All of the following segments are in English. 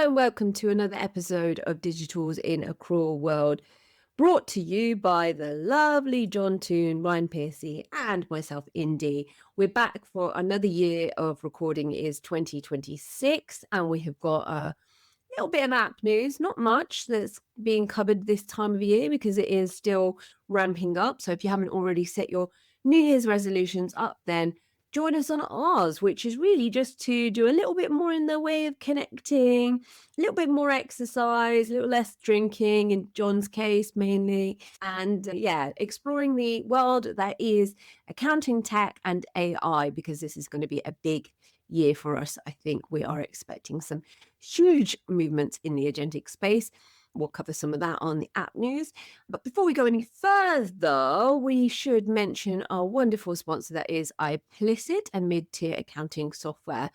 and welcome to another episode of Digi-Tools in Accrual World, brought to you by the lovely John Toon, Ryan Pearcy, and myself, Indi. We're back for another year of recording. It is 2026, and we have got a little bit of app news, not much that's being covered this time of year because it is still ramping up. So if you haven't already set your New Year's resolutions up, then join us on ours, which is really just to do a little bit more in the way of connecting, a little bit more exercise, a little less drinking in John's case mainly, and exploring the world that is accounting, tech, and AI, because this is going to be a big year for us. I think we are expecting some huge movements in the agentic space. We'll cover some of that on the app news. But before we go any further, we should mention our wonderful sponsor, that is iplicit, a mid-tier accounting software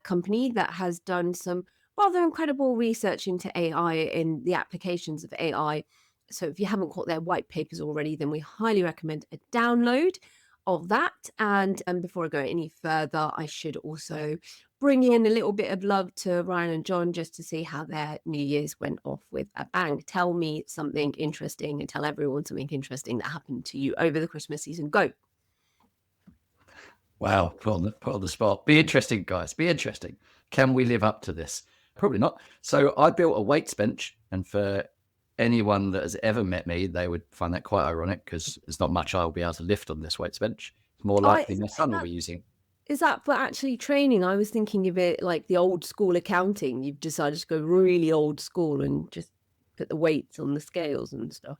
company that has done some rather incredible research into AI and the applications of AI. So if you haven't caught their white papers already, then we highly recommend a download of that. And before I go any further, I should also bring in a little bit of love to Ryan and John just to see how their New Year's went off with a bang. Tell me something interesting and tell everyone something interesting that happened to you over the Christmas season. Go. Wow, put on the spot. Be interesting, guys. Be interesting. Can we live up to this? Probably not. So I built a weights bench, and for anyone that has ever met me, they would find that quite ironic because there's not much I'll be able to lift on this weights bench. It's more likely my son will be using. Is that for actually training? I was thinking of it like the old school accounting. You've decided to go really old school and just put the weights on the scales and stuff.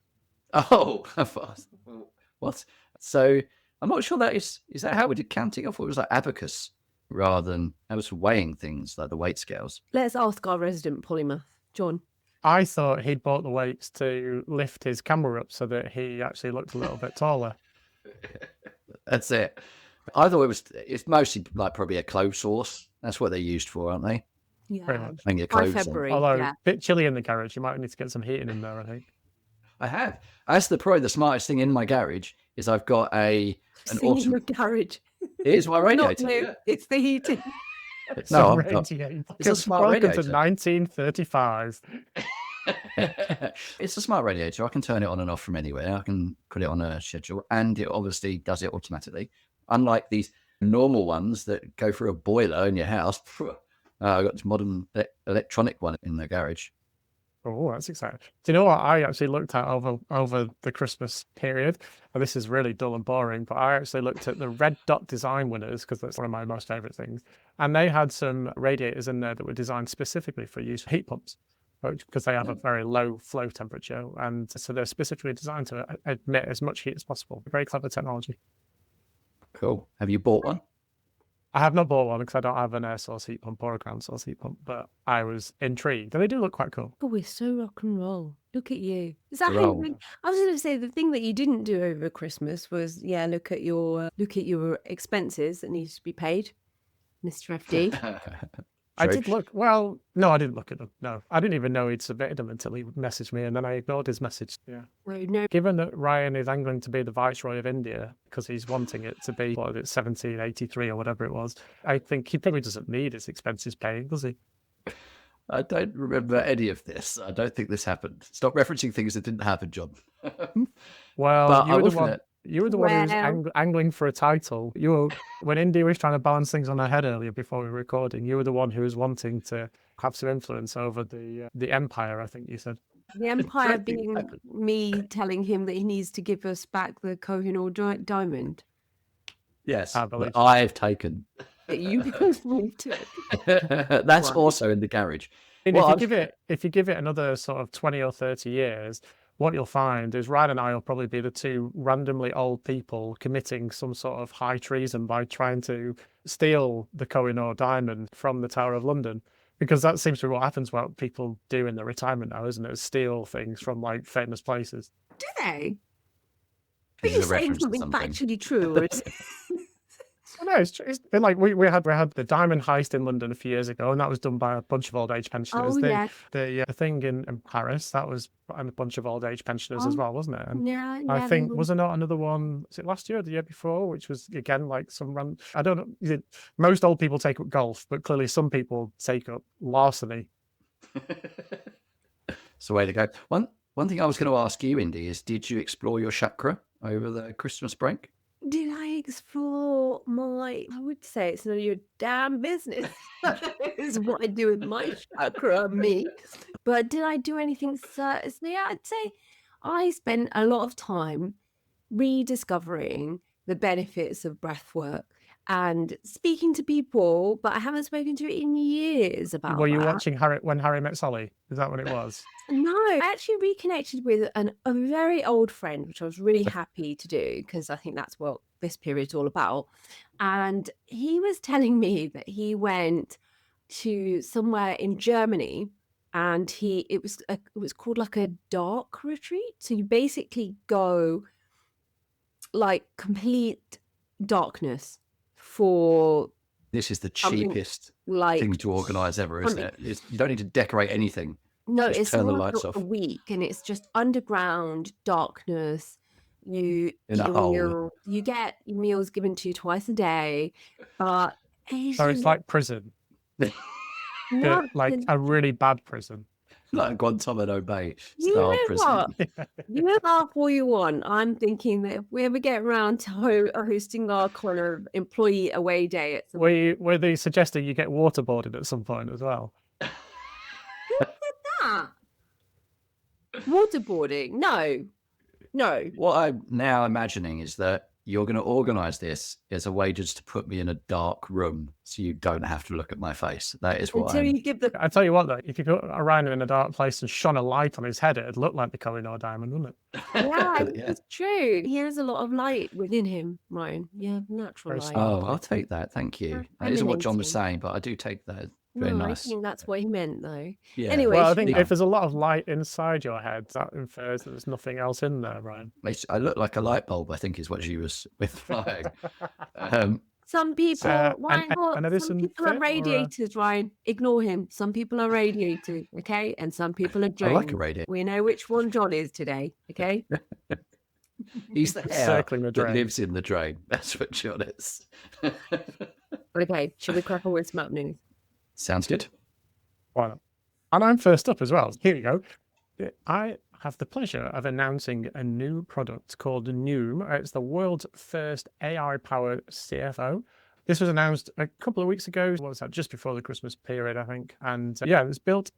Oh, what? So I'm not sure is that how we did counting? I thought it was like abacus rather than I was weighing things like the weight scales. Let's ask our resident polymath, John. I thought he'd bought the weights to lift his camera up so that he actually looked a little bit taller. That's it. I thought it's mostly like probably a clove sauce. That's what they're used for, aren't they? Yeah. Pretty much. Hang your By clothes February. on. Although yeah. a bit chilly in the garage, you might need to get some heating in there, I think. I have. That's probably the smartest thing in my garage is I've got an your garage. It is my radiator. No, it's the heating. It's No, it's a smart welcome radiator. to 1935. It's a smart radiator. I can turn it on and off from anywhere. I can put it on a schedule, and it obviously does it automatically. Unlike these normal ones that go through a boiler in your house, I've got this modern electronic one in the garage. Oh, that's exciting. Do you know what I actually looked at over the Christmas period? And this is really dull and boring, but I actually looked at the Red Dot Design winners because that's one of my most favorite things. And they had some radiators in there that were designed specifically for use for heat pumps because they have a very low flow temperature. And so they're specifically designed to emit as much heat as possible. Very clever technology. Cool. Have you bought one? I have not bought one because I don't have an air source heat pump or a ground source heat pump, but I was intrigued. And they do look quite cool. Oh, we're so rock and roll. Look at you. Is that how you, I was going to say the thing that you didn't do over Christmas was, look at your expenses that need to be paid, Mr. FD. I did look. Well, no, I didn't look at them. No, I didn't even know he'd submitted them until he messaged me, and then I ignored his message. Yeah. No. Given that Ryan is angling to be the Viceroy of India because he's wanting it to be 1783 or whatever it was, I think he probably doesn't need his expenses paying, does he? I don't remember any of this. I don't think this happened. Stop referencing things that didn't happen, John. Well, but you were the one who was angling for a title. When Indy was trying to balance things on her head earlier before we were recording, you were the one who was wanting to have some influence over the empire, I think you said. The empire being me telling him that he needs to give us back the Kohinoor diamond. Yes, I've taken. You guys moved it. That's also in the garage. If you give it another sort of 20 or 30 years, what you'll find is Ryan and I will probably be the two randomly old people committing some sort of high treason by trying to steal the Kohinoor diamond from the Tower of London. Because that seems to be what happens, what people do in their retirement now, isn't it? Steal things from like famous places. Do they? Are you saying something factually true? Or is... No, it's been like we had the diamond heist in London a few years ago, and that was done by a bunch of old age pensioners. The thing in Paris, that was by a bunch of old age pensioners as well, wasn't it? And I think was there not another one? Was it last year or the year before? Which was again like some I don't know. Most old people take up golf, but clearly some people take up larceny. It's the way to go. One thing I was going to ask you, Indy, is did you explore your chakra over the Christmas break? Did I explore I would say it's none of your damn business. Is what I do with my chakra, me. But did I do anything seriously? I'd say I spent a lot of time rediscovering the benefits of breath work and speaking to people, but I haven't spoken to in years about Were you that. watching When Harry Met Sally? Is that what it was? No, I actually reconnected with a very old friend, which I was really happy to do because I think that's what this period's all about. And he was telling me that he went to somewhere in Germany and it was called like a dark retreat. So you basically go like complete darkness for This is the something cheapest like thing to organise ever, isn't it? You don't need to decorate anything. No, Just it's turn the more lights like off. a week, and it's just underground darkness. You In a eat hole. you get your meals given to you twice a day, but So it's like prison, not like a really bad prison. Like Guantanamo Bay you style know prison. what? You laugh all you want. I'm thinking that if we ever get around to hosting our kind of employee away day at some Were they suggesting you get waterboarded at some point as well? that. Waterboarding? No. What I'm now imagining is that you're going to organise this as a way just to put me in a dark room so you don't have to look at my face. That is what Until you give the I tell you what, though, if you put Ryan in a dark place and shone a light on his head, it'd look like the Kohinoor diamond, wouldn't it? yeah, Yeah. it's true. He has a lot of light within him, Ryan. Yeah, natural Very light. smart. Oh, I'll take that. Thank you. You're That isn't what John was emanating. saying, but I do take that. Very No, nice. I think that's what he meant, though. Yeah. Anyway, Well, I should think we- if there's a lot of light inside your head, that infers that there's nothing else in there, Ryan. I look like a light bulb, I think is what she was implying. some people, Ryan, an some Edison people are fit or a- radiators, Ryan. Ignore him. Some people are radiators, okay? And some people are I drains. like a radiator. We know which one John is today, okay? He's the air Circling the that drain. lives in the drain. That's what John is. Okay, should we crack on with some news? Sounds good. Why not? And I'm first up as well. Here we go. I have the pleasure of announcing a new product called Nume. It's the world's first AI-powered CFO. This was announced a couple of weeks ago. What was that? Just before the Christmas period, I think. And it's built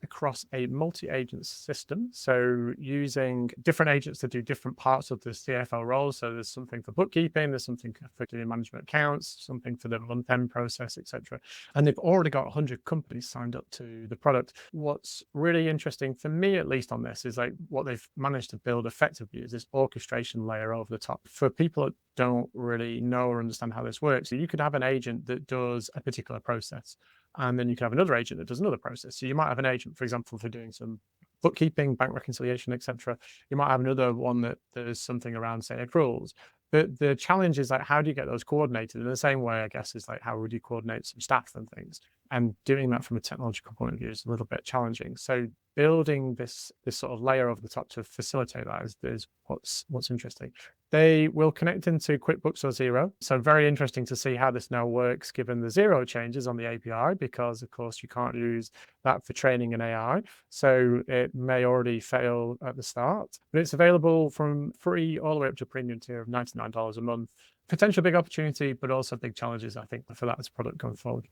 across a multi-agent system. So using different agents to do different parts of the CFO role. So there's something for bookkeeping, there's something for doing management accounts, something for the month-end process, etc. And they've already got 100 companies signed up to the product. What's really interesting for me, at least on this, is like what they've managed to build effectively is this orchestration layer over the top. For people that don't really know or understand how this works, so you could have an agent that does a particular process, and then you can have another agent that does another process. So you might have an agent, for example, for doing some bookkeeping, bank reconciliation, etc. You might have another one that does something around, say, accruals. But the challenge is like, how do you get those coordinated? In the same way, I guess, is like, how would you coordinate some staff and things? And doing that from a technological point of view is a little bit challenging. So building this sort of layer over the top to facilitate that is what's interesting. They will connect into QuickBooks or Xero. So very interesting to see how this now works given the Xero changes on the API, because of course you can't use that for training an AI. So it may already fail at the start, but it's available from free all the way up to a premium tier of $99 a month. Potential big opportunity, but also big challenges, I think, for that as a product going forward.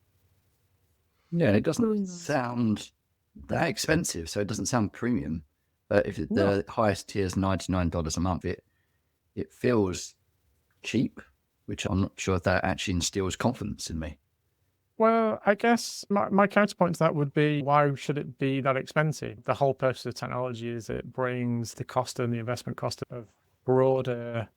Yeah, it doesn't sound that expensive, so it doesn't sound premium. But if the highest tier is $99 a month, it feels cheap, which I'm not sure if that actually instills confidence in me. Well, I guess my counterpoint to that would be, why should it be that expensive? The whole purpose of technology is it brings the cost and the investment cost of broader,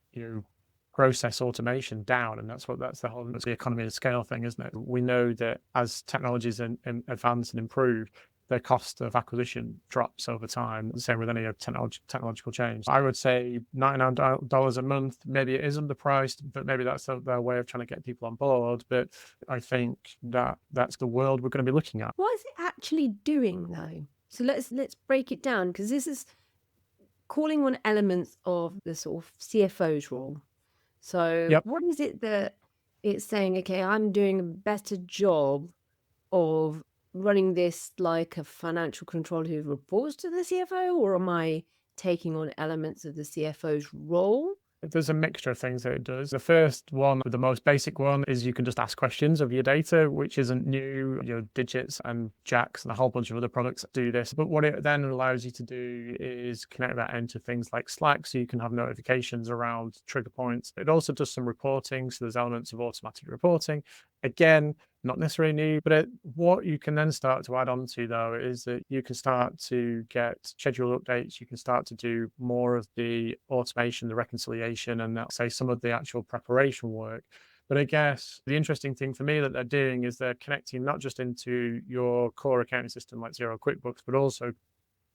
process automation down, and that's the whole economy of scale thing, isn't it? We know that as technologies advance and improve, the cost of acquisition drops over time. The same with any technological change. I would say $99 a month. Maybe it is underpriced, but maybe that's their way of trying to get people on board. But I think that's the world we're going to be looking at. What is it actually doing, though? So let's break it down, because this is calling on elements of the sort of CFO's role. So What is it that it's saying, okay, I'm doing a better job of running this like a financial controller who reports to the CFO, or am I taking on elements of the CFO's role? There's a mixture of things that it does. The first one, the most basic one, is you can just ask questions of your data, which isn't new. Your digits and jacks and a whole bunch of other products do this. But what it then allows you to do is connect that into things like Slack, so you can have notifications around trigger points. It also does some reporting, so there's elements of automatic reporting. Again, not necessarily new, but what you can then start to add on to, though, is that you can start to get schedule updates. You can start to do more of the automation, the reconciliation, and say some of the actual preparation work. But I guess the interesting thing for me that they're doing is they're connecting not just into your core accounting system like Xero QuickBooks, but also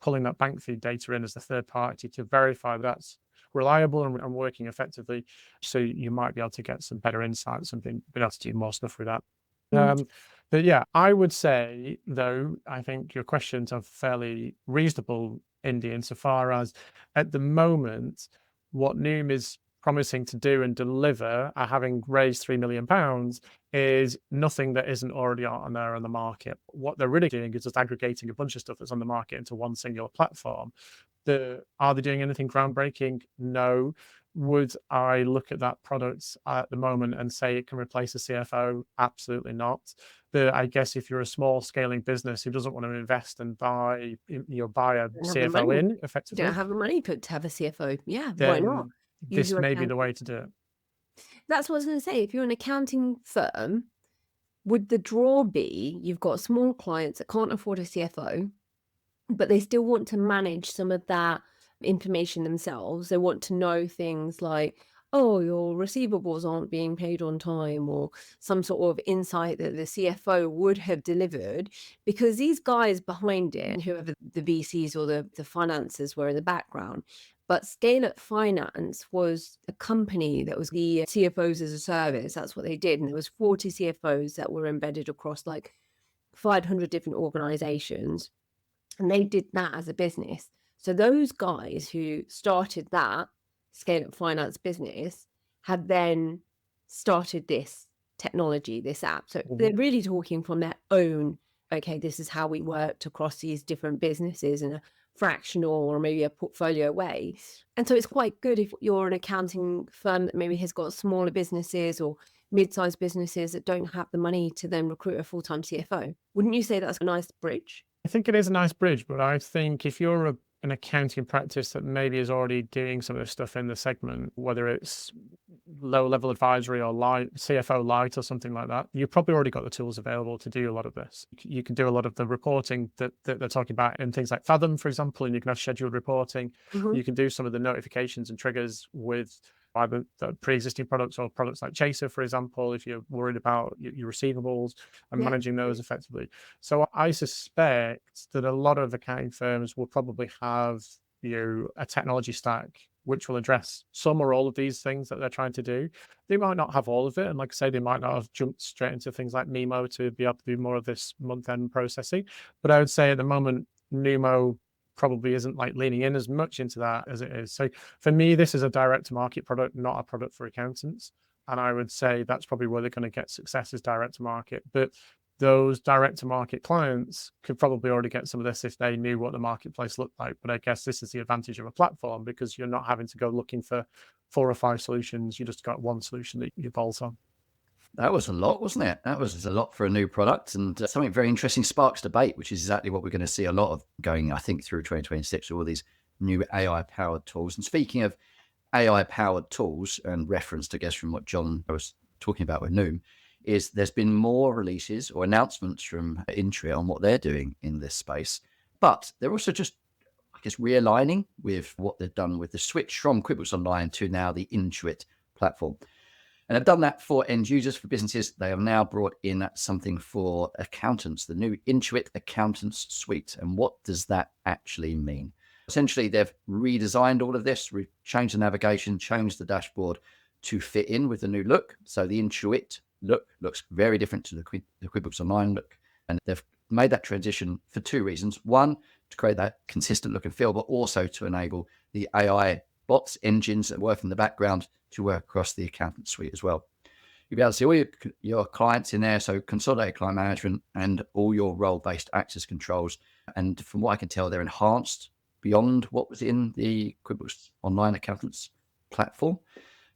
pulling that bank feed data in as the third party to verify that's reliable and working effectively. So you might be able to get some better insights and be able to do more stuff with that. But yeah, I would say, though, I think your questions are fairly reasonable, Indy, insofar as at the moment, what Nume is promising to do and deliver, having raised £3 million, is nothing that isn't already on there on the market. What they're really doing is just aggregating a bunch of stuff that's on the market into one singular platform. Are they doing anything groundbreaking? No. Would I look at that product at the moment and say it can replace a CFO? Absolutely not. But I guess if you're a small scaling business who doesn't want to invest and buy a CFO in effectively, you don't have the money to have a CFO. Yeah, then why not? This may be the way to do it. That's what I was going to say. If you're an accounting firm, would the draw be you've got small clients that can't afford a CFO, but they still want to manage some of that information themselves? They want to know things like, oh, your receivables aren't being paid on time, or some sort of insight that the CFO would have delivered, because these guys behind it, whoever the VCs or the finances were in the background, but Scale Up Finance was a company that was the CFOs as a service. That's what they did. And there was 40 CFOs that were embedded across like 500 different organizations. And they did that as a business. So those guys who started that Scale Up Finance business had then started this technology, this app. So they're really talking from their own, okay, this is how we worked across these different businesses in a fractional or maybe a portfolio way. And so it's quite good if you're an accounting firm that maybe has got smaller businesses or mid-sized businesses that don't have the money to then recruit a full-time CFO. Wouldn't you say that's a nice bridge? I think it is a nice bridge, but I think if you're an accounting practice that maybe is already doing some of this stuff in the segment, whether it's low-level advisory or light, CFO light or something like that, you've probably already got the tools available to do a lot of this. You can do a lot of the reporting that they're talking about in things like Fathom, for example, and you can have scheduled reporting. You can do some of the notifications and triggers with either the pre-existing products or products like Chaser, for example, if you're worried about your receivables and managing those effectively. So I suspect that a lot of accounting firms will probably have a technology stack which will address some or all of these things that they're trying to do. They might not have all of it. And like I say, they might not have jumped straight into things like Memo to be able to do more of this month-end processing. But I would say at the moment, Numo probably isn't like leaning in as much into that as it is. So for me, this is a direct to market product, not a product for accountants. And I would say that's probably where they're going to get success, is direct to market. But those direct to market clients could probably already get some of this if they knew what the marketplace looked like. But I guess this is the advantage of a platform, because you're not having to go looking for 4 or 5 solutions. You just got one solution that you bolt on. That was a lot, wasn't it? That was a lot for a new product, and something very interesting sparks debate, which is exactly what we're going to see a lot of going, I think, through 2026, all these new AI-powered tools. And speaking of AI-powered tools, and referenced, I guess, from what John was talking about with Nume, is there's been more releases or announcements from Intuit on what they're doing in this space. But they're also just, I guess, realigning with what they've done with the switch from QuickBooks Online to now the Intuit platform. And they've done that for end users, for businesses. They have now brought in something for accountants, the new Intuit Accountants Suite. And what does that actually mean? Essentially, they've redesigned all of this, changed the navigation, changed the dashboard to fit in with the new look. So the Intuit look looks very different to the QuickBooks Online look. And they've made that transition for 2 reasons. One, to create that consistent look and feel, but also to enable the AI bots, engines that work in the background to work across the accountant suite as well. you'll be able to see all your clients in there. So consolidated client management and all your role-based access controls. And from what I can tell, they're enhanced beyond what was in the QuickBooks Online Accountants platform.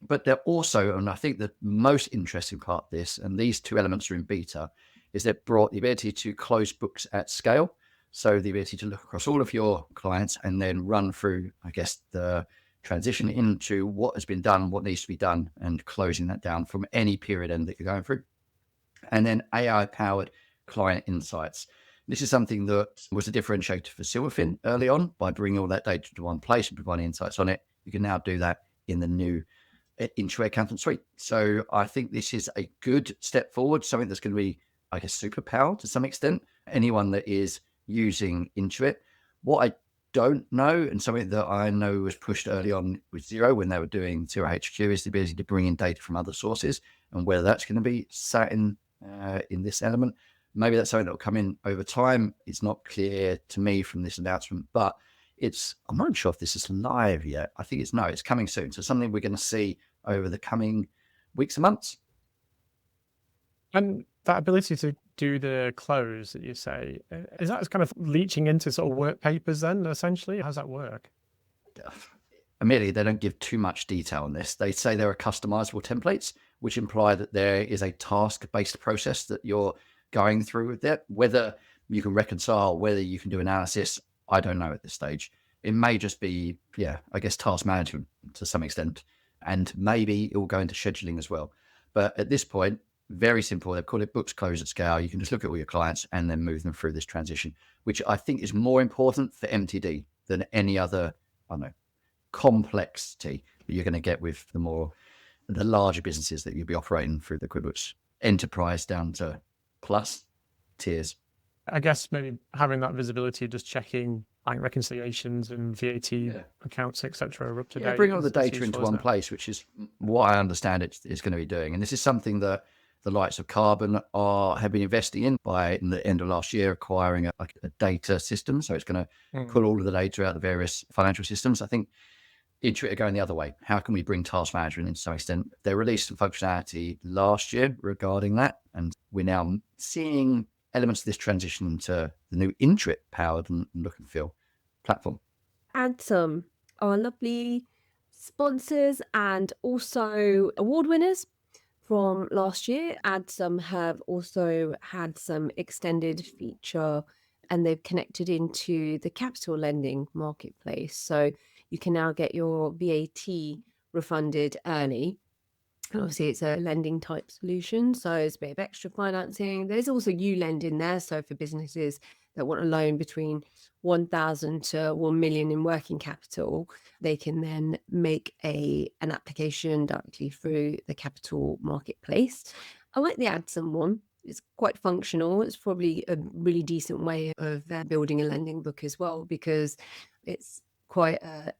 But they're also, and I think the most interesting part of this, and these two elements are in beta, is they've brought the ability to close books at scale. So the ability to look across all of your clients and then run through, I guess, the transition into what has been done, what needs to be done, and closing that down from any period end that you're going through. And then AI-powered client insights. This is something that was a differentiator for Silverfin early on by bringing all that data to one place and providing insights on it. You can now do that in the new Intuit Accountants Suite. So I think this is a good step forward, something that's going to be, I guess, superpowered to some extent. Anyone that is using Intuit. What I don't know, and something that I know was pushed early on with Xero when they were doing Xero HQ, is the ability to bring in data from other sources, and whether that's going to be sat in this element. Maybe that's something that will come in over time. It's not clear to me from this announcement, but I'm not sure if this is live yet. I think it's coming soon. So something we're going to see over the coming weeks and months. And that ability to do the close that you say, is that kind of leaching into sort of work papers then, essentially? How does that work? Admittedly, they don't give too much detail on this. They say there are customizable templates, which imply that there is a task-based process that you're going through with that. Whether you can reconcile, whether you can do analysis, I don't know at this stage. It may just be, I guess, task management to some extent. And maybe it will go into scheduling as well. But at this point, very simple. They've called it books closed at scale. You can just look at all your clients and then move them through this transition, which I think is more important for MTD than any other, complexity that you're going to get with the larger businesses that you'll be operating through the QuickBooks Enterprise down to Plus tiers. I guess maybe having that visibility, just checking bank reconciliations and VAT accounts, etc., are up to date. Bring all the data into one place, which is what I understand it is going to be doing. And this is something that the likes of Carbon have been investing in by the end of last year, acquiring a data system. So it's going to pull all of the data out of the various financial systems. I think Intuit are going the other way. How can we bring task management in to some extent? They released some functionality last year regarding that. And we're now seeing elements of this transition into the new Intuit powered and look and feel platform. Adsum, our lovely sponsors and also award winners from last year. Adsum have also had some extended feature and they've connected into the capital lending marketplace. So you can now get your VAT refunded early. And obviously, it's a lending type solution. So it's a bit of extra financing. There's also YouLend in there. So for businesses that want a loan between 1,000 to 1 million in working capital, they can then make an application directly through the capital marketplace. I like the Adsum one. It's quite functional. It's probably a really decent way of building a lending book as well, because it's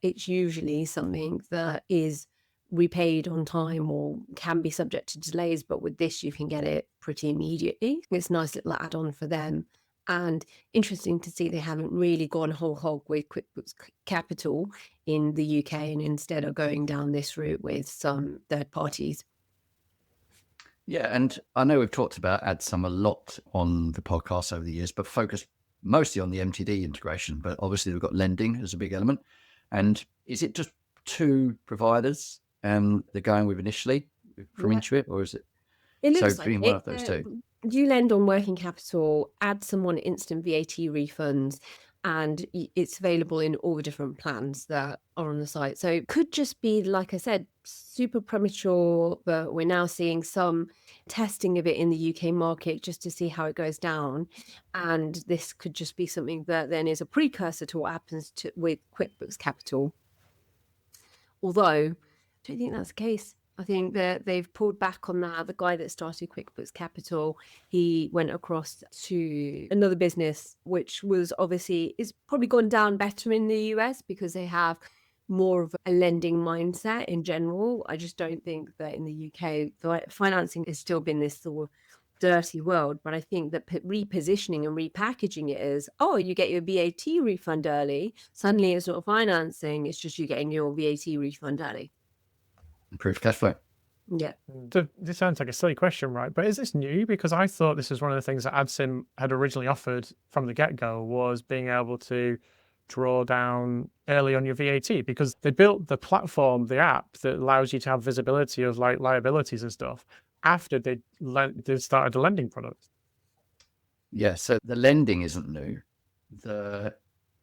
it's usually something that is repaid on time or can be subject to delays, but with this you can get it pretty immediately. It's a nice little add-on for them, and interesting to see they haven't really gone whole hog with QuickBooks Capital in the UK and instead are going down this route with some third parties. Yeah, and I know we've talked about Adsum a lot on the podcast over the years, but focused mostly on the MTD integration. But obviously we've got lending as a big element. And is it just two providers they're going with initially from Intuit, or is it? It looks so like being one of those two. YouLend on working capital, Adsum on instant VAT refunds, and it's available in all the different plans that are on the site. So it could just be, like I said, super premature, but we're now seeing some testing of it in the UK market just to see how it goes down. And this could just be something that then is a precursor to what happens with QuickBooks Capital. Although I don't think that's the case. I think that they've pulled back on that. The guy that started QuickBooks Capital, he went across to another business, which was is probably gone down better in the US because they have more of a lending mindset in general. I just don't think that in the UK, financing has still been this sort of dirty world. But I think that repositioning and repackaging it as, you get your VAT refund early. Suddenly it's not financing, it's just you getting your VAT refund early. Improved cash flow. Yeah. This sounds like a silly question, right? But is this new? Because I thought this was one of the things that Adsum had originally offered from the get-go, was being able to draw down early on your VAT, because they built the platform, the app that allows you to have visibility of like liabilities and stuff after they started the lending product. Yeah, so the lending isn't new.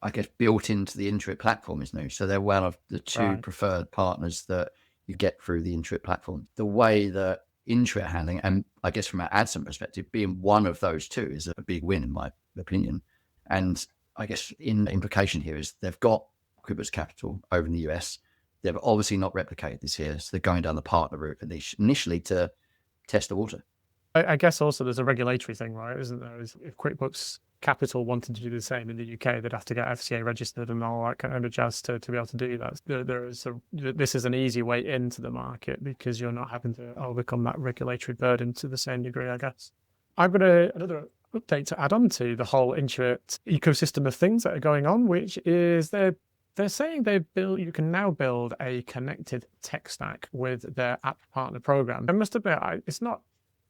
I guess built into the Intuit platform is new. So they're one of the two Right. preferred partners that you get through the Intuit platform. The way that Intuit are handling, and I guess from an Adsum perspective, being one of those two is a big win in my opinion. And I guess in implication here is they've got QuickBooks Capital over in the US. They've obviously not replicated this here. So they're going down the partner route initially to test the water. I guess also there's a regulatory thing, right? Isn't there? If QuickBooks Capital wanted to do the same in the UK, they'd have to get FCA registered and all that kind of jazz to be able to do that. This is an easy way into the market because you're not having to overcome that regulatory burden to the same degree, I guess. I've got another update to add on to the whole Intuit ecosystem of things that are going on, which is they're saying you can now build a connected tech stack with their app partner program. I must admit, it's not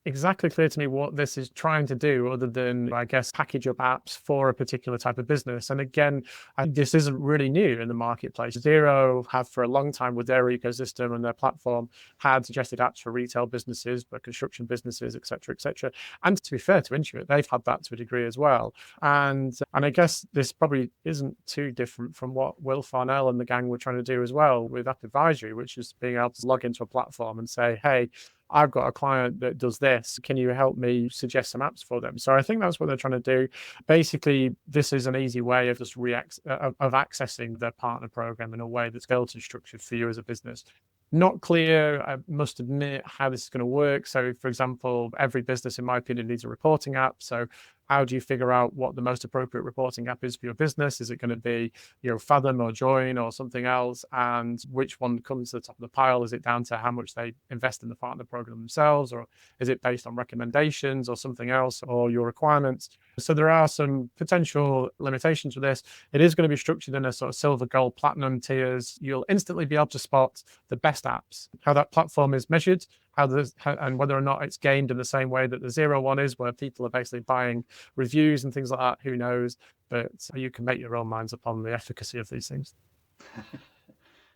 exactly clear to me what this is trying to do, other than, I guess, package up apps for a particular type of business. And again, this isn't really new in the marketplace. Xero have for a long time with their ecosystem and their platform had suggested apps for retail businesses, for construction businesses, et cetera, et cetera. And to be fair to Intuit, they've had that to a degree as well. And I guess this probably isn't too different from what Will Farnell and the gang were trying to do as well with App Advisory, which is being able to log into a platform and say, hey, I've got a client that does this. Can you help me suggest some apps for them? So I think that's what they're trying to do. Basically, this is an easy way of just accessing their partner program in a way that's built and structured for you as a business. Not clear, I must admit, how this is going to work. So, for example, every business, in my opinion, needs a reporting app. So how do you figure out what the most appropriate reporting app is for your business? Is it going to be, Fathom or Join or something else? And which one comes to the top of the pile? Is it down to how much they invest in the partner program themselves? Or is it based on recommendations or something else, or your requirements? So there are some potential limitations with this. It is going to be structured in a sort of silver, gold, platinum tiers. You'll instantly be able to spot the best apps, how that platform is measured, and whether or not it's gained in the same way that the Xero one is, where people are basically buying reviews and things like that. Who knows? But you can make your own minds up on the efficacy of these things.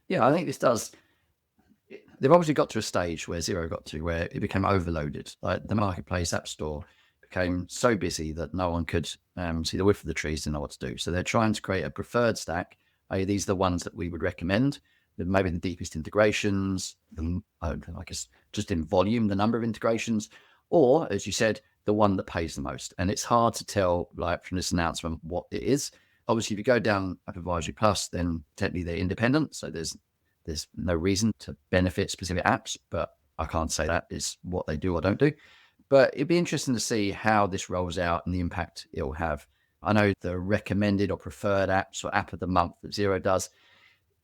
Yeah, I think this does. They've obviously got to a stage where Xero got to, where it became overloaded. Like the marketplace app store became so busy that no one could see the wood for the trees and know what to do. So they're trying to create a preferred stack. These are the ones that we would recommend, with maybe the deepest integrations, I guess just in volume, the number of integrations, or as you said, the one that pays the most. And it's hard to tell, like from this announcement, what it is. Obviously, if you go down App Advisory Plus, then technically they're independent. So there's no reason to benefit specific apps, but I can't say that is what they do or don't do. But it'd be interesting to see how this rolls out and the impact it'll have. I know the recommended or preferred apps or app of the month that Xero does,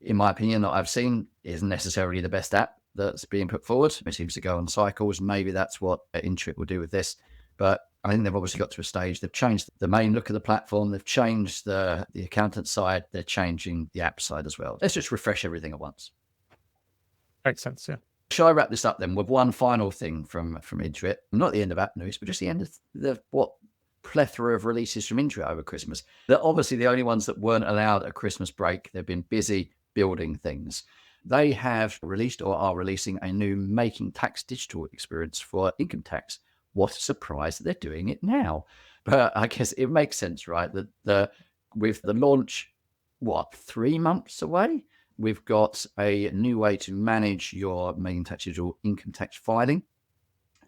in my opinion, that I've seen, isn't necessarily the best app that's being put forward. It seems to go on cycles. Maybe that's what Intuit will do with this. But I think they've obviously got to a stage. They've changed the main look of the platform. They've changed the accountant side. They're changing the app side as well. Let's just refresh everything at once. Makes sense, yeah. Shall I wrap this up then with one final thing from Intuit? Not the end of app news, but just the end of the plethora of releases from Intuit over Christmas. They're obviously the only ones that weren't allowed a Christmas break. They've been busy building things. They have released or are releasing a new Making Tax digital experience for income tax. What a surprise that they're doing it now. But I guess it makes sense, right? That with the launch, 3 months away? We've got a new way to manage your Making Tax digital income tax filing.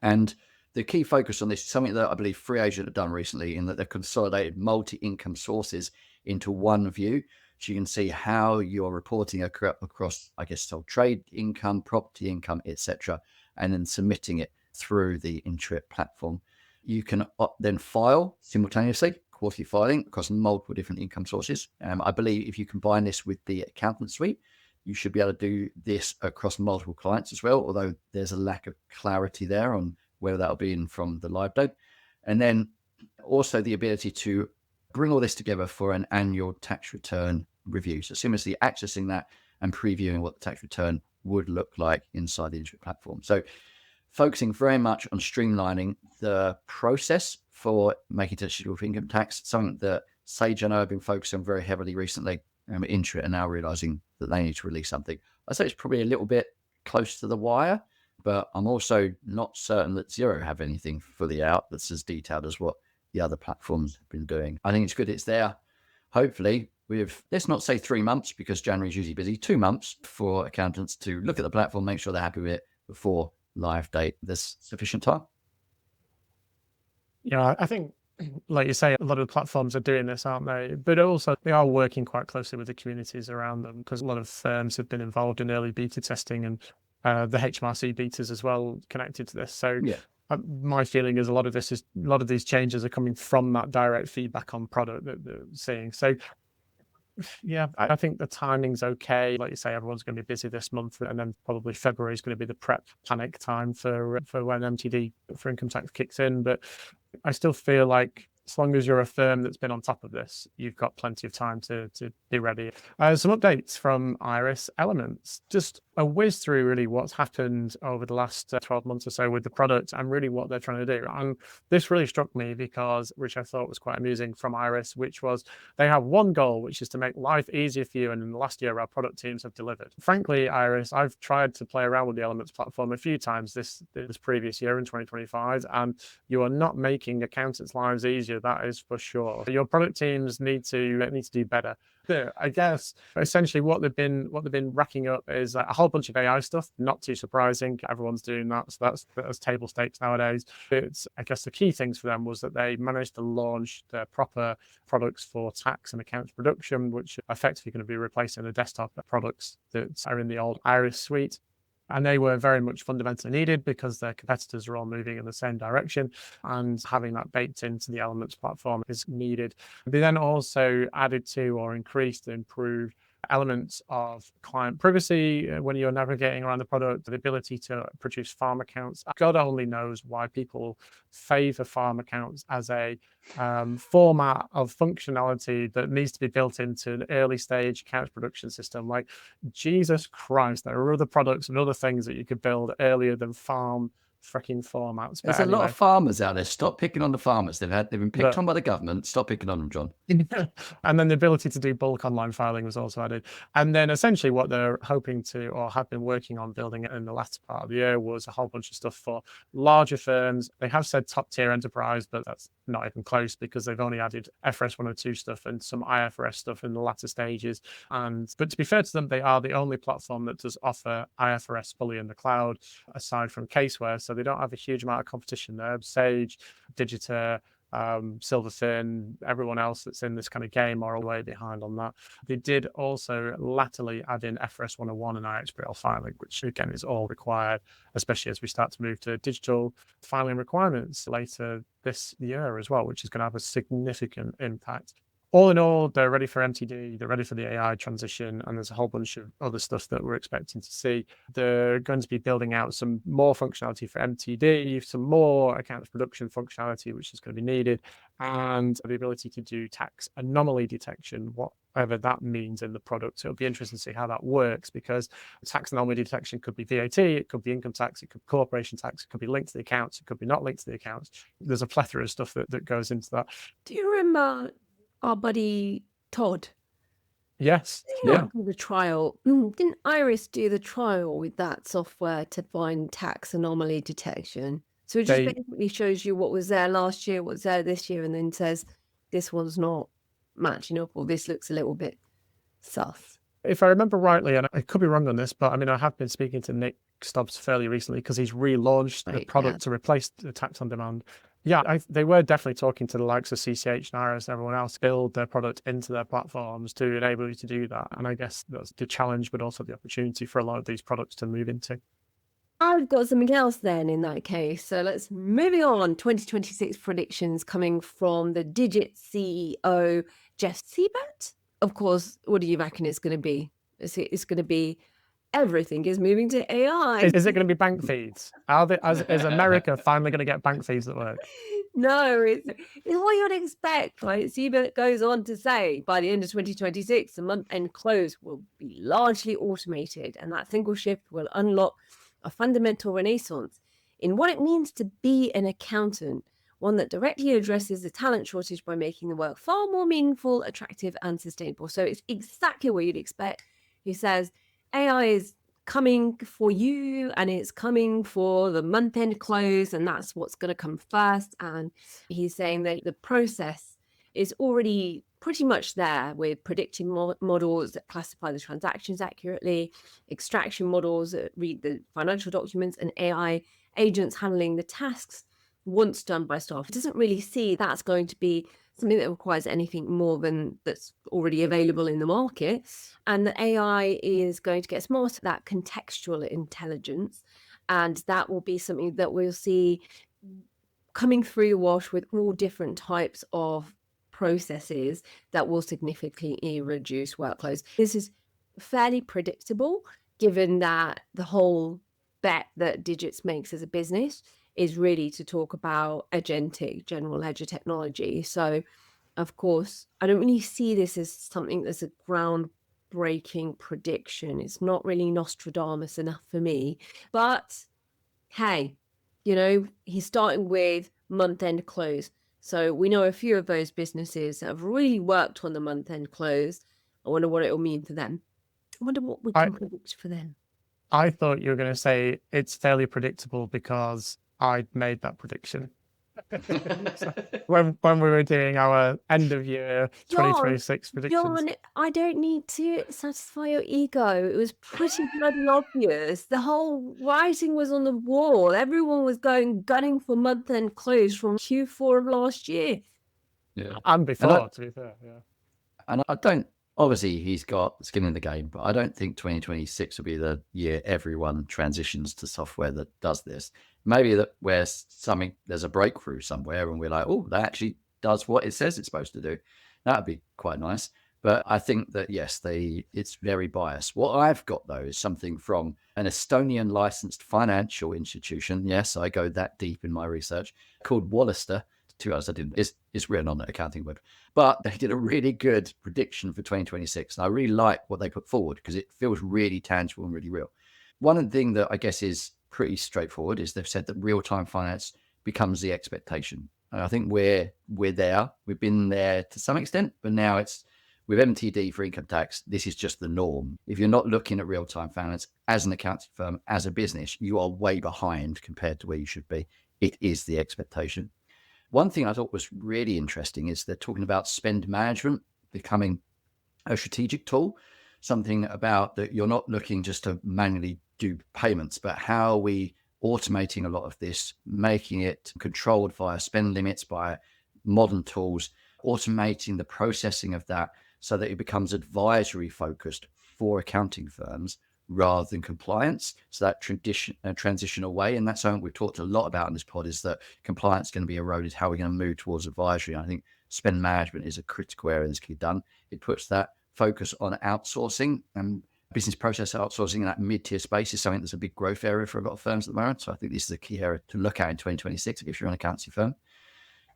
And the key focus on this is something that I believe FreeAgent have done recently, in that they've consolidated multi-income sources into one view. So you can see how you're reporting across, I guess, sole trade income, property income, etc., and then submitting it through the Intuit platform. You can then file simultaneously, quarterly filing across multiple different income sources. I believe if you combine this with the Accountants Suite, you should be able to do this across multiple clients as well, although there's a lack of clarity there on whether that'll be in from the live date. And then also the ability to bring all this together for an annual tax return review. So seamlessly accessing that and previewing what the tax return would look like inside the Intuit platform. So focusing very much on streamlining the process for making digital income tax, something that Sage and I have been focusing on very heavily recently. Intuit are now realizing that they need to release something. I say it's probably a little bit close to the wire, but I'm also not certain that Xero have anything fully out that's as detailed as what the other platforms have been doing. I think it's good it's there. Hopefully, with, let's not say 3 months, because January is usually busy, 2 months for accountants to look at the platform, make sure they're happy with it before live date. There's sufficient time. Yeah, I think, like you say, a lot of the platforms are doing this, aren't they? But also they are working quite closely with the communities around them, because a lot of firms have been involved in early beta testing, and the HMRC betas as well connected to this. So Yeah. My feeling is a lot of these changes are coming from that direct feedback on product that they're seeing. So yeah, I think the timing's okay. Like you say, everyone's going to be busy this month, and then probably February is going to be the prep panic time for when MTD for income tax kicks in. But I still feel like as long as you're a firm that's been on top of this, you've got plenty of time to be ready. Some updates from Iris Elements. Just a whiz through really what's happened over the last 12 months or so with the product and really what they're trying to do. And this really struck me because, which I thought was quite amusing from Iris, which was they have one goal, which is to make life easier for you. And in the last year, our product teams have delivered. Frankly, Iris, I've tried to play around with the Elements platform a few times this previous year in 2025, and you are not making accountants' lives easier. That is for sure. Your product teams need to do better. I guess essentially what they've been racking up is a whole bunch of AI stuff. Not too surprising, everyone's doing that, so that's table stakes nowadays. But I guess the key things for them was that they managed to launch their proper products for tax and accounts production, which are effectively going to be replacing the desktop products that are in the old Iris suite. And they were very much fundamentally needed because their competitors are all moving in the same direction, and having that baked into the Elements platform is needed. They then also added to or increased and improved elements of client privacy when you're navigating around the product, the ability to produce farm accounts. God only knows why people favor farm accounts as a format of functionality that needs to be built into an early stage accounts production system. Like, Jesus Christ, there are other products and other things that you could build earlier than farm freaking formats. There's a lot of farmers out there. Stop picking on the farmers. They've been picked on by the government. Stop picking on them, John. And then the ability to do bulk online filing was also added. And then essentially what they're hoping to, or have been working on building it in the latter part of the year, was a whole bunch of stuff for larger firms. They have said top tier enterprise, but that's not even close because they've only added FRS 102 stuff and some IFRS stuff in the latter stages. But to be fair to them, they are the only platform that does offer IFRS fully in the cloud, aside from Caseware. So they don't have a huge amount of competition there. Sage, Digita, Silverfin, everyone else that's in this kind of game are all way behind on that. They did also latterly add in FRS 101 and iXBRL filing, which again is all required, especially as we start to move to digital filing requirements later this year as well, which is going to have a significant impact. All in all, they're ready for MTD, they're ready for the AI transition, and there's a whole bunch of other stuff that we're expecting to see. They're going to be building out some more functionality for MTD, some more accounts production functionality, which is going to be needed, and the ability to do tax anomaly detection, whatever that means in the product. So it'll be interesting to see how that works, because tax anomaly detection could be VAT, it could be income tax, it could be corporation tax, it could be linked to the accounts, it could be not linked to the accounts. There's a plethora of stuff that goes into that. Do you remember our buddy Todd? Yes. Yeah. The trial. Didn't Iris do the trial with that software to find tax anomaly detection? So it just basically shows you what was there last year, what's there this year, and then says this one's not matching up, or this looks a little bit sus. If I remember rightly, and I could be wrong on this, but I mean, I have been speaking to Nick Stubbs fairly recently because he's relaunched the product to replace the tax on demand. Yeah, they were definitely talking to the likes of CCH and Iris and everyone else, build their product into their platforms to enable you to do that. And I guess that's the challenge, but also the opportunity for a lot of these products to move into. I've got something else then in that case. So let's moving on. 2026 predictions coming from the Digit CEO, Jeff Siebert. Of course, what do you reckon it's going to be? It's going to be everything is moving to AI. Is it going to be bank feeds? Is America finally going to get bank feeds that work? No, it's what you'd expect, right? Siebert goes on to say by the end of 2026, the month-end close will be largely automated, and that single shift will unlock a fundamental renaissance in what it means to be an accountant, one that directly addresses the talent shortage by making the work far more meaningful, attractive, and sustainable. So it's exactly what you'd expect. He says AI is coming for you, and it's coming for the month-end close, and that's what's going to come first. And he's saying that the process is already pretty much there, with predicting models that classify the transactions accurately, extraction models that read the financial documents, and AI agents handling the tasks once done by staff. It doesn't really see that's going to be something that requires anything more than that's already available in the market. And the AI is going to get smarter, that contextual intelligence. And that will be something that we'll see coming through the wash with all different types of processes that will significantly reduce workloads. This is fairly predictable, given that the whole bet that Digits makes as a business is really to talk about agentic general ledger technology. So, of course, I don't really see this as something that's a groundbreaking prediction. It's not really Nostradamus enough for me. But hey, he's starting with month-end close. So we know a few of those businesses that have really worked on the month-end close. I wonder what it will mean for them. I wonder what we can predict for them. I thought you were going to say it's fairly predictable because I made that prediction. when we were doing our end of year 2026 predictions. John, I don't need to satisfy your ego. It was pretty bloody obvious. The whole writing was on the wall. Everyone was gunning for month-end close from Q4 of last year. Yeah. And before, to be fair, yeah. And I don't, obviously he's got skin in the game, but I don't think 2026 will be the year everyone transitions to software that does this. Maybe that where there's a breakthrough somewhere and we're like, oh, that actually does what it says it's supposed to do. That would be quite nice. But I think that, yes, it's very biased. What I've got, though, is something from an Estonian licensed financial institution. Yes, I go that deep in my research, called Wallister. To us, I didn't. It's written on the accounting web. But they did a really good prediction for 2026. And I really like what they put forward because it feels really tangible and really real. One thing that I guess is pretty straightforward is they've said that real-time finance becomes the expectation. And I think we're there. We've been there to some extent, but now it's with MTD for income tax. This is just the norm. If you're not looking at real-time finance as an accounting firm, as a business, you are way behind compared to where you should be. It is the expectation. One thing I thought was really interesting is they're talking about spend management becoming a strategic tool, something about that you're not looking just to manually do payments, but how are we automating a lot of this, making it controlled via spend limits, by modern tools, automating the processing of that so that it becomes advisory focused for accounting firms rather than compliance. So that transition away, and that's something we've talked a lot about in this pod, is that compliance is going to be eroded. How are we going to move towards advisory? And I think spend management is a critical area that's key done. It puts that focus on outsourcing and business process outsourcing in that mid-tier space is something that's a big growth area for a lot of firms at the moment. So I think this is a key area to look at in 2026 if you're an accountancy firm.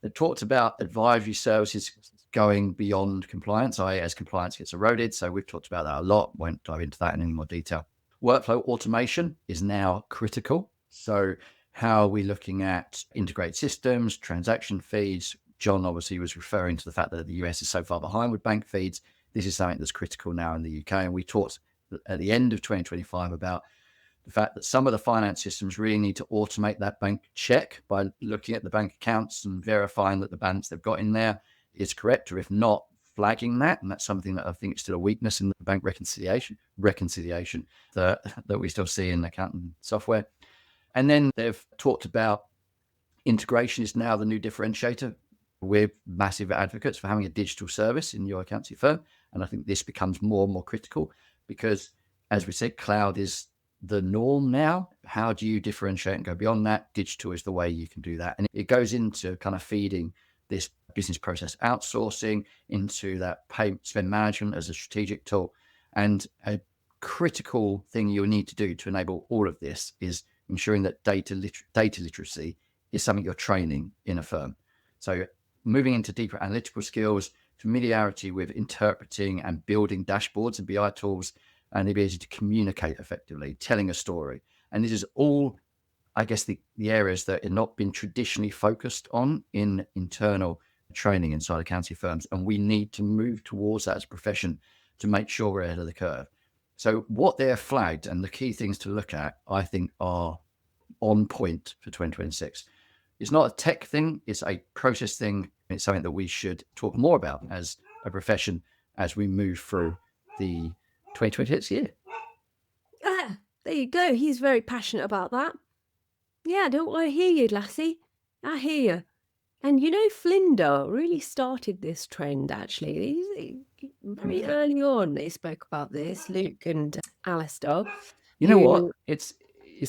They talked about advisory services going beyond compliance, i.e. as compliance gets eroded. So we've talked about that a lot. Won't dive into that in any more detail. Workflow automation is now critical. So how are we looking at integrated systems, transaction feeds? John obviously was referring to the fact that the US is so far behind with bank feeds. This is something that's critical now in the UK. And we talked at the end of 2025 about the fact that some of the finance systems really need to automate that bank check by looking at the bank accounts and verifying that the balance they've got in there is correct, or if not, flagging that. And that's something that I think is still a weakness in the bank reconciliation that we still see in accounting software. And then they've talked about integration is now the new differentiator. We're massive advocates for having a digital service in your accounting firm. And I think this becomes more and more critical because, as we said, cloud is the norm now. How do you differentiate and go beyond that? Digital is the way you can do that. And it goes into kind of feeding this business process outsourcing into that spend management as a strategic tool. And a critical thing you'll need to do to enable all of this is ensuring that data literacy is something you're training in a firm. So moving into deeper analytical skills, familiarity with interpreting and building dashboards and BI tools, and the ability to communicate effectively, telling a story. And this is all, I guess, the areas that have not been traditionally focused on in internal training inside accounting firms. And we need to move towards that as a profession to make sure we're ahead of the curve. So what they're flagged and the key things to look at, I think, are on point for 2026. It's not a tech thing, it's a process thing. It's something that we should talk more about as a profession as we move through the 2026 year. Ah, there you go. He's very passionate about that. Yeah, don't I hear you, lassie? I hear you. And you know, Flinder really started this trend, actually. Very early on, they spoke about this, Luke and Alistair. You know what? It's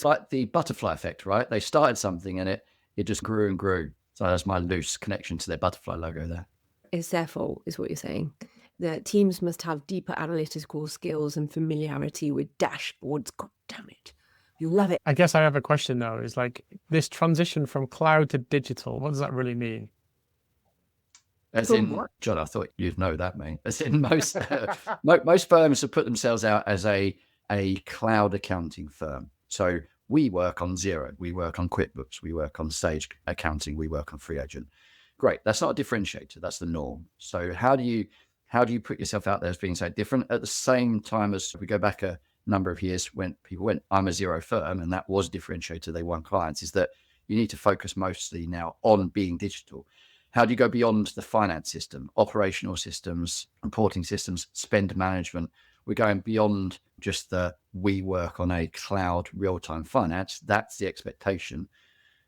like the butterfly effect, right? They started something and it just grew and grew. So that's my loose connection to their butterfly logo there. It's their fault, is what you're saying. The teams must have deeper analytical skills and familiarity with dashboards. God damn it. You love it. I guess I have a question though, is like this transition from cloud to digital, what does that really mean? As in, John, I thought you'd know that, mate. As in most most firms have put themselves out as a cloud accounting firm. So we work on Xero, we work on QuickBooks, we work on Sage Accounting, we work on Free Agent. Great, that's not a differentiator, that's the norm. So how do you put yourself out there as being so different at the same time as we go back a number of years when people went, I'm a Xero firm, and that was a differentiator, they won clients, is that you need to focus mostly now on being digital. How do you go beyond the finance system, operational systems, reporting systems, spend management? We're going beyond just we work on a cloud real-time finance. That's the expectation.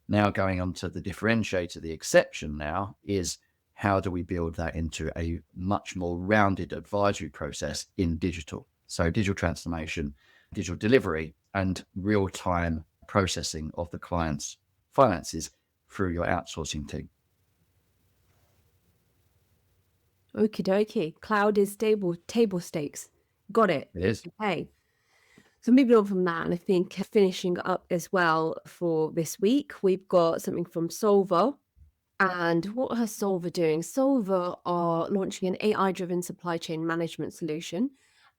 Now going on to the differentiator, the exception now is how do we build that into a much more rounded advisory process in digital? So digital transformation, digital delivery, and real-time processing of the client's finances through your outsourcing team. Okie dokie. Cloud is table stakes. Got it. It is. Okay. So moving on from that, and I think finishing up as well for this week, we've got something from Solver. And what are Solver doing? Solver are launching an AI-driven supply chain management solution.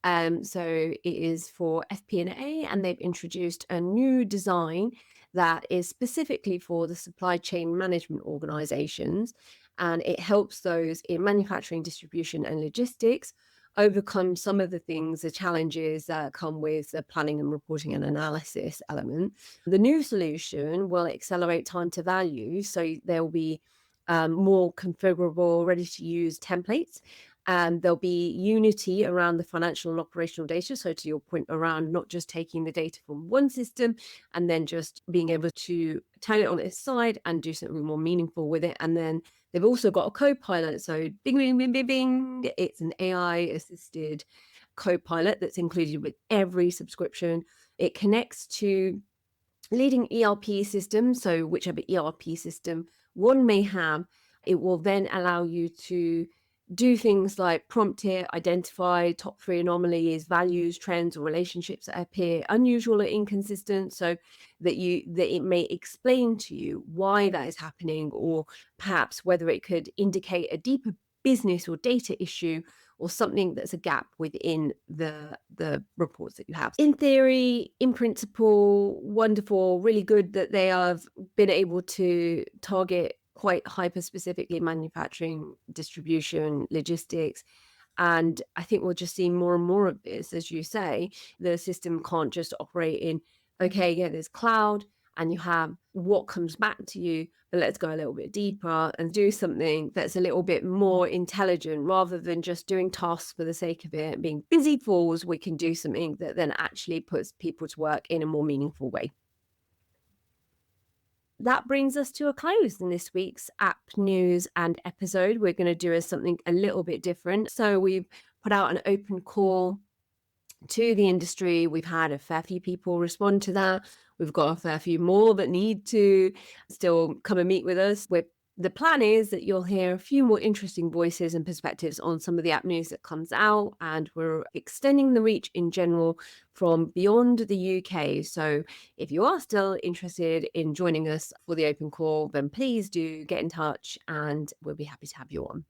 So it is for FP&A, and they've introduced a new design that is specifically for the supply chain management organizations. And it helps those in manufacturing, distribution, and logistics overcome some of the challenges that come with the planning and reporting and analysis element. The new solution will accelerate time to value. So there will be more configurable, ready to use templates. And there'll be unity around the financial and operational data. So to your point around not just taking the data from one system and then just being able to turn it on its side and do something more meaningful with it. And then they've also got a co-pilot. So bing, bing, bing, bing, bing. It's an AI assisted co-pilot that's included with every subscription. It connects to leading ERP systems. So whichever ERP system one may have, it will then allow you to do things like prompt it, identify top 3 anomalies, values, trends, or relationships that appear unusual or inconsistent, so that it may explain to you why that is happening, or perhaps whether it could indicate a deeper business or data issue, or something that's a gap within the reports that you have. In theory, in principle, wonderful, really good that they have been able to target quite hyper-specifically manufacturing, distribution, logistics. And I think we'll just see more and more of this. As you say, the system can't just operate in, okay, yeah, there's cloud and you have what comes back to you, but let's go a little bit deeper and do something that's a little bit more intelligent, rather than just doing tasks for the sake of it, being busy fools. We can do something that then actually puts people to work in a more meaningful way. That brings us to a close in this week's app news and episode. We're going to do something a little bit different. So we've put out an open call to the industry. We've had a fair few people respond to that. We've got a fair few more that need to still come and meet with us. We're The plan is that you'll hear a few more interesting voices and perspectives on some of the app news that comes out, and we're extending the reach in general from beyond the UK. So if you are still interested in joining us for the open call, then please do get in touch and we'll be happy to have you on.